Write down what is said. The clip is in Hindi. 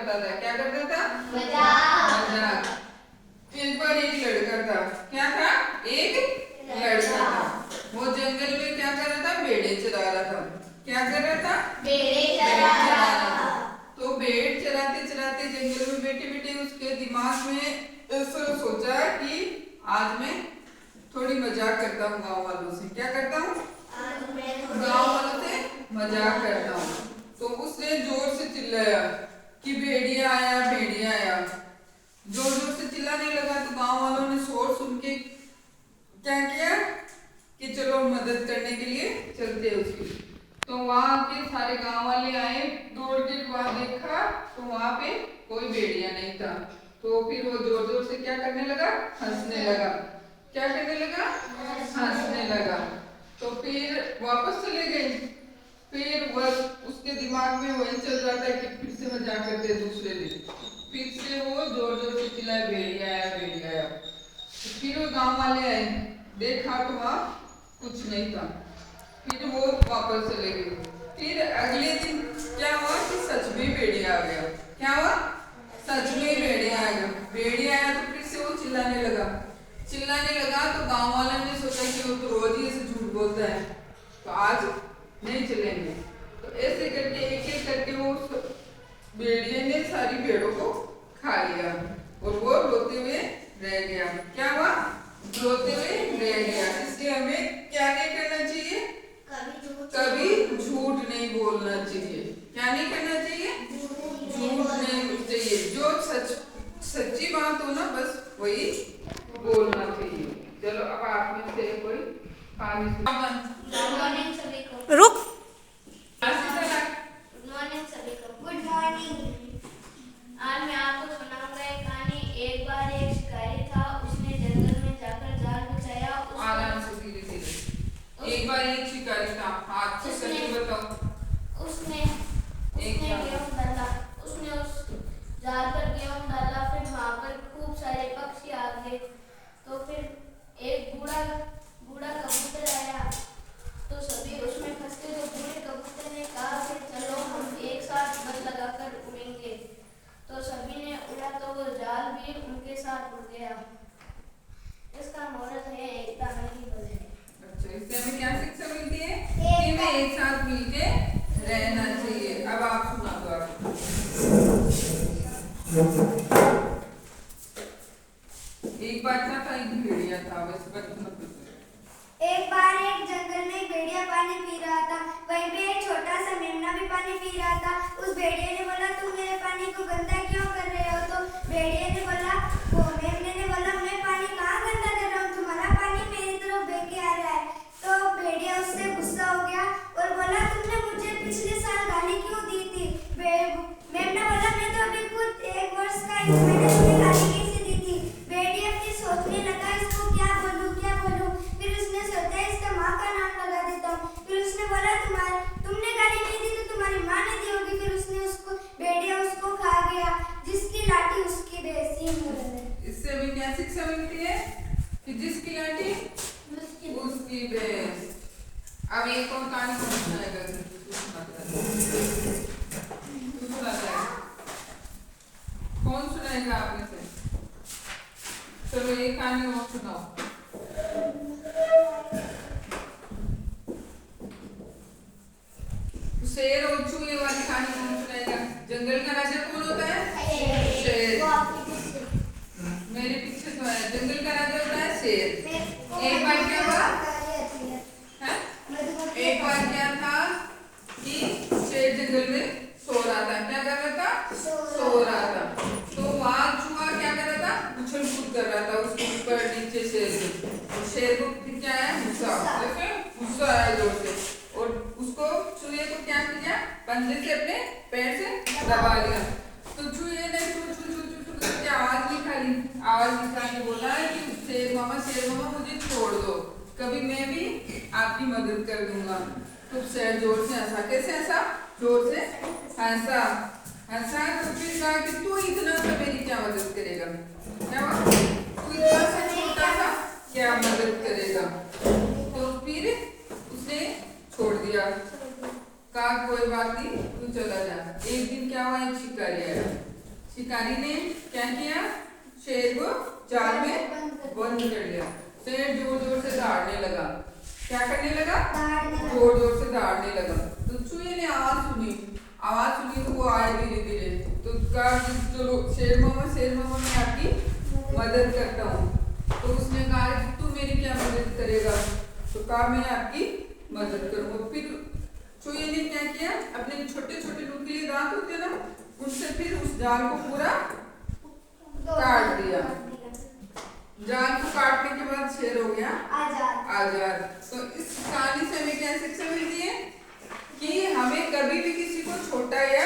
करता था। क्या करता था? मजाक। एक बार एक लड़का था। क्या था? एक लड़का था। वो जंगल में क्या कर रहा था? भेड़े चरा रहा था। क्या कर रहा था? भेड़े चरा चरा रहा रहा था। था। तो भेड़ चराते चराते जंगल में बैठे बैठे उसके दिमाग में ऐसा सोचा कि आज मैं थोड़ी मजाक करता हूँ गाँव वालों से। क्या करता हूँ? गाँव वालों से मजाक करता हूँ। तो उसने जोर से चिल्लाया कि भेड़िया आया, भेड़िया आया। जोर जोर से चिल्लाने लगा तो गांव वालों ने शोर सुन के क्या किया कि चलो मदद करने के लिए चलते हैं उसकी। तो वहां के सारे गांव वाले आए, दौड़ के वहां देखा तो वहां पे कोई भेड़िया नहीं था। तो फिर वो जोर जोर से क्या करने लगा? हंसने लगा। क्या करने लगा? हंसने लगा। तो फिर वापस चले गए। फिर वह उसके दिमाग में वही चल रहा था कि फिर से मजाक करते दूसरे दिन। फिर से वो जोर जोर से चिल्लाए, भेड़िया आया, भेड़िया आया। तो फिर वो गांव वाले आए, देखा तो वहां कुछ नहीं था। फिर वो वापस चले गए। फिर अगले दिन क्या हुआ कि सच में भेड़िया आ गया। क्या हुआ? सच में भेड़िया आ गया। भेड़िया आया तो फिर से वो चिल्लाने लगा। चिल्लाने लगा तो गांव वालों ने सोचा कि वो तो रोज ही ऐसे झूठ बोलता है, तो आज नहीं चलेंगे। तो ऐसे करके एक एक करके वो भेड़िए ने सारी भेड़ों को खा लिया और वो रोते हुए रह गया। क्या हुआ? रोते हुए रह गया। इसलिए हमें क्या नहीं करना चाहिए? कभी झूठ नहीं बोलना चाहिए। क्या नहीं करना चाहिए? झूठ नहीं चाहिए। जो सच्ची बात हो ना, बस वही बोलना चाहिए। चलो अब आप में से कोई रुक। गुड मॉर्निंग सभी को। Good morning. आज मैं आपको सुनाऊंगा एक कहानी। एक बार एक शिकारी था। उसने जंगल में जाकर जाल बिछाया। आराम से, धीरे धीरे। एक बार एक शिकारी था। हाथ से करके बताओ। उसने गेहूं डाला। उसने उस जाल पर गेहूं डाला। फिर वहां पर खूब सारे पक्षी आ गए। तो फिर एक बूढ़ा कबूतर आया। तो सभी उसमें फंस गए। तो बूढ़े कबूतर ने कहा कि चलो हम एक साथ बल लगाकर उड़ेंगे। तो सभी ने उड़ा तो वो जाल भी उनके साथ उड़ गया। इसका मोरल है एकता नहीं बल है। अच्छा, इससे हमें क्या शिक्षा मिलती है? कि हमें एक साथ मिलके रहना चाहिए। अब आप सुना दो। आप एक बार क्या था? एक भेड़िया था। वैसे बचपन में एक बार एक जंगल में एक भेड़िया पानी पी रहा था। वहीं पे एक छोटा सा मेमना भी पानी पी रहा था। उस भेड़िए ने बोला, तुम मेरे पानी को गंदा क्यों कर रहे हो? तो भेड़िए ने बोला, वो मेमने ने बोला, मैं पानी कहाँ गंदा कर रहा हूँ, तुम्हारा पानी मेरी तरफ बह के आ रहा है। तो भेड़िया उससे गुस्सा हो गया और बोला, तुमने मुझे पिछले साल गाली क्यों दी थी? मेमना बोला, मैं तो अभी खुद 1 वर्ष का ही हूँ, मैंने तुम्हें गाली कैसे दी थी? भेड़िया फिर सोचने लगा, इसको क्या बोलूं। फिर उसने सोचा, इसका माँ का नाम लगा देता हूँ। फिर उसने बोला, तुमने गाली नहीं दी तो तुम्हारी माँ ने दी होगी। फिर उसने भेड़िया उसको खा गया। जिसकी लाठी उसकी भैंस। इससे हमें क्या शिक्षा मिलती है? कि जिसकी लाठी उसकी भैंस। अब एक और कहानी कौन सुनाएगा? कौन सुनाएगा आप में से? चलो एक कहानी और सुनाओ। शेर और चूहे वाली कहानी कौन सुनाएगा? जंगल का राजा कौन होता है? शेर। मेरे पीछे तो है। जंगल का राजा होता है शेर। एक बार क्या हुआ? एक बार क्या था कि शेर जंगल में सो रहा था। क्या कर रहा था? सो रहा था। तो वहां चूहा क्या कर रहा था? उछल कूद कर रहा था उसके ऊपर नीचे शेर के। तो शेर को फिर क्या आया? गुस्सा आया जोर से और उसको चूहे को क्या किया? पंजे से अपने पैर से दबा लिया। तो चूहे ने चू चू चू चू करके आवाज निकाली। आवाज निकाल के बोला कि शेर मामा मुझे छोड़ दो, कभी मैं भी आपकी मदद कर दूंगा। तो शेर जोर से हंसा। कैसे हंसा? जोर से हंसा। तो फिर कहा कि तू इतना सा मेरी क्या मदद करेगा? क्या हुआ? तू इतना सा छोटा सा क्या मदद करेगा? तो फिर उसने छोड़ दिया। कहा कोई बात नहीं, तू चला जा। एक दिन क्या हुआ? एक शिकारी आया। शिकारी ने क्या किया, शेर को जाल में बंद कर लिया। शेर जोर जोर से दौड़ने लगा। क्या करने लगा, जोर जोर से दौड़ने लगा। तो चूहे ने आवाज सुनी तो वो आए धीरे धीरे। तो कहा चलो शेर मामा मैं आपकी मदद करता हूँ। तो उसने कहा तू मेरी क्या मदद करेगा, तो कहा मैं आपकी मदद करूँगा। फिर चूहे ने क्या किया, अपने छोटे छोटे नुकीले दांत होते ना, उनसे फिर उस जाल को पूरा काट दिया। जाल को काटने के बाद शेर हो गया आजाद। तो इस कहानी से हमें क्या शिक्षा मिलती है कि हमें कभी भी किसी को छोटा या